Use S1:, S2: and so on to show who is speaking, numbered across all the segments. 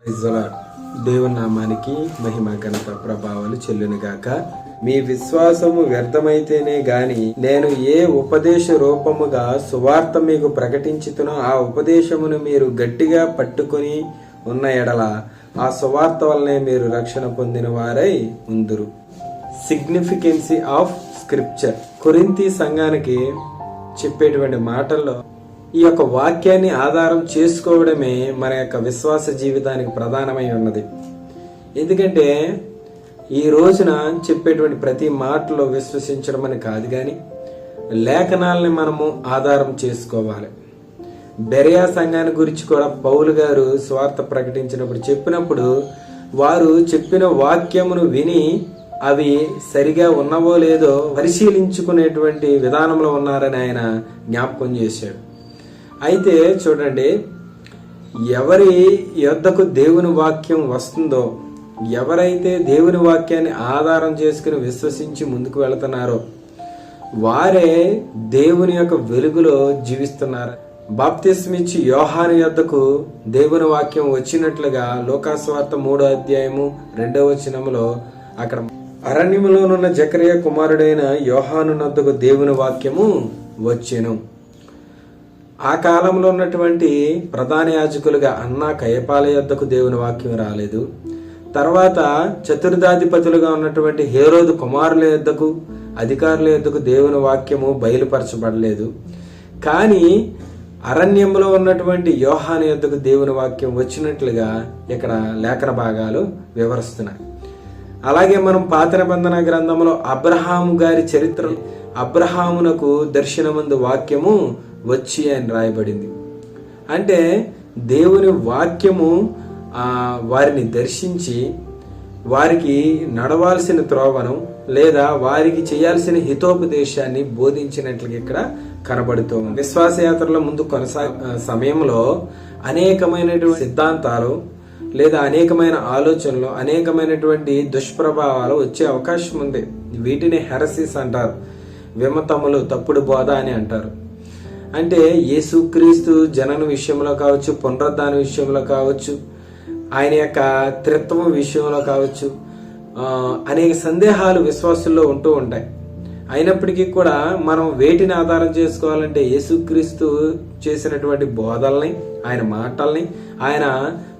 S1: దేవుని నామానికి మహిమ ఘనత ప్రభావాలు చెల్లునుగాక. మీ విశ్వాసము వ్యర్థమైతేనే గాని నేను ఏ ఉపదేశ రూపముగా సువార్త మీకు ప్రకటించుతునో ఆ ఉపదేశమును మీరు గట్టిగా పట్టుకుని ఉన్న ఎడల ఆ సువార్త వల్లనే మీరు రక్షణ పొందిన వారై ఉందురు. సిగ్నిఫికెన్సీ ఆఫ్ స్క్రిప్చర్. కొరింథీ సంఘానికి చెప్పేటువంటి మాటల్లో ఈ యొక్క వాక్యాన్ని ఆధారం చేసుకోవడమే మన యొక్క విశ్వాస జీవితానికి ప్రధానమై ఉన్నది. ఎందుకంటే ఈ రోజున చెప్పేటువంటి ప్రతి మాటలో విశ్వసించడం అని కాదు, కానీ లేఖనాలని మనము ఆధారం చేసుకోవాలి. బెరియా సంఘాన్ని గురించి కూడా పౌలు గారు స్వార్థ ప్రకటించినప్పుడు చెప్పినప్పుడు వారు చెప్పిన వాక్యమును విని అవి సరిగా ఉన్నవో లేదో పరిశీలించుకునేటువంటి విధానంలో ఉన్నారని ఆయన జ్ఞాపకం చేశాడు. అయితే చూడండి, ఎవరి యొద్దకు దేవుని వాక్యం వస్తుందో, ఎవరైతే దేవుని వాక్యాన్ని ఆధారం చేసుకుని విశ్వసించి ముందుకు వెళుతున్నారో వారే దేవుని యొక్క వెలుగులో జీవిస్తున్నారు. బాప్తిస్మిచ్చి యోహాను యొద్దకు దేవుని వాక్యం వచ్చినట్లుగా లోకాసువార్త 3వ అధ్యాయము 2వ వచనములో అక్కడ అరణ్యములోనున్న జకరియా కుమారుడైన యోహాను యొద్దకు దేవుని వాక్యము వచ్చెను. ఆ కాలంలో ఉన్నటువంటి ప్రధాన యాజకులుగా అన్నా కయపాల యొద్దకు దేవుని వాక్యం రాలేదు. తర్వాత చతుర్థాధిపతులుగా ఉన్నటువంటి హేరోదు కుమారుల యొద్దకు, అధికారుల యొద్దకు దేవుని వాక్యము బయలుపరచబడలేదు. కానీ అరణ్యంలో ఉన్నటువంటి యోహాను యొద్దకు దేవుని వాక్యం వచ్చినట్లుగా ఇక్కడ లేఖన భాగాలు వివరిస్తున్నాయి. అలాగే మనం పాత నిబంధన గ్రంథంలో అబ్రహాము గారి చరిత్ర, అబ్రహామునకు దర్శనమందు వాక్యము వచ్చి అని రాయబడింది. అంటే దేవుని వాక్యము వారిని దర్శించి వారికి నడవాల్సిన త్రోవను లేదా వారికి చేయాల్సిన హితోపదేశాన్ని బోధించినట్లుగా ఇక్కడ కనబడుతోంది. విశ్వాసయాత్రలో ముందు సమయంలో అనేకమైనటువంటి సిద్ధాంతాలు లేదా అనేకమైన ఆలోచనలు, అనేకమైనటువంటి దుష్ప్రభావాలు వచ్చే అవకాశం ఉంది. వీటిని హెరసిస్ అంటారు, విమతములు, తప్పుడు బోధ అని అంటారు. అంటే యేసుక్రీస్తు జనన విషయంలో కావచ్చు, పునరుద్ధాన విషయంలో కావచ్చు, ఆయన యొక్క త్రిత్వం విషయంలో కావచ్చు, అనేక సందేహాలు విశ్వాసుల్లో ఉంటూ ఉంటాయి. అయినప్పటికీ కూడా మనం వేటిని ఆధారం చేసుకోవాలంటే యేసుక్రీస్తు చేసినటువంటి బోధల్ని, ఆయన మాటల్ని, ఆయన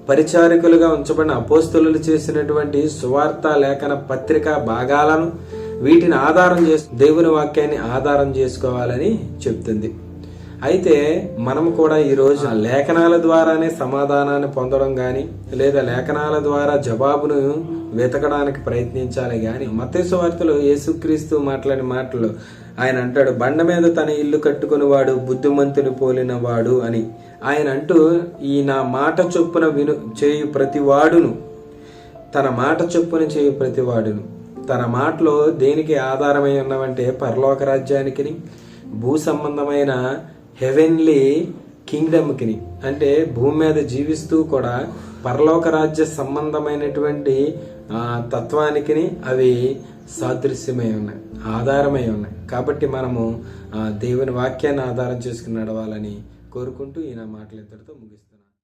S1: పరిచారకులుగా ఉంచబడిన అపోస్తలులు చేసినటువంటి సువార్త లేఖన పత్రిక భాగాలను, వీటిని ఆధారం దేవుని వాక్యాన్ని ఆధారం చేసుకోవాలని చెప్తుంది. అయితే మనం కూడా ఈరోజు లేఖనాల ద్వారానే సమాధానాన్ని పొందడం గాని లేదా లేఖనాల ద్వారా జవాబును వెతకడానికి ప్రయత్నించాలి గాని, మత్తయి సువార్తలో యేసుక్రీస్తు మాట్లాడిన మాటలు ఆయన అంటాడు, బండ మీద తన ఇల్లు కట్టుకుని వాడు బుద్ధిమంతుని పోలిన వాడు అని ఆయన అంటూ, ఈ నా మాట చొప్పున చేయు ప్రతివాడును, తన మాట చొప్పున చేయు ప్రతివాడును. తన మాటలో దేనికి ఆధారమై ఉన్నవంటే పరలోక రాజ్యానికి, భూ సంబంధమైన హెవెన్లీ కింగ్డమ్కి, అంటే భూమి మీద జీవిస్తూ కూడా పరలోక రాజ్య సంబంధమైనటువంటి తత్వానికి అవి సాదృశ్యమై ఉన్నాయి, ఆధారమై ఉన్నాయి. కాబట్టి మనము దేవుని వాక్యాన్ని ఆధారం చేసుకుని నడవాలని కోరుకుంటూ ఈ నా మాటలు ఇంతటితో ముగిస్తాను.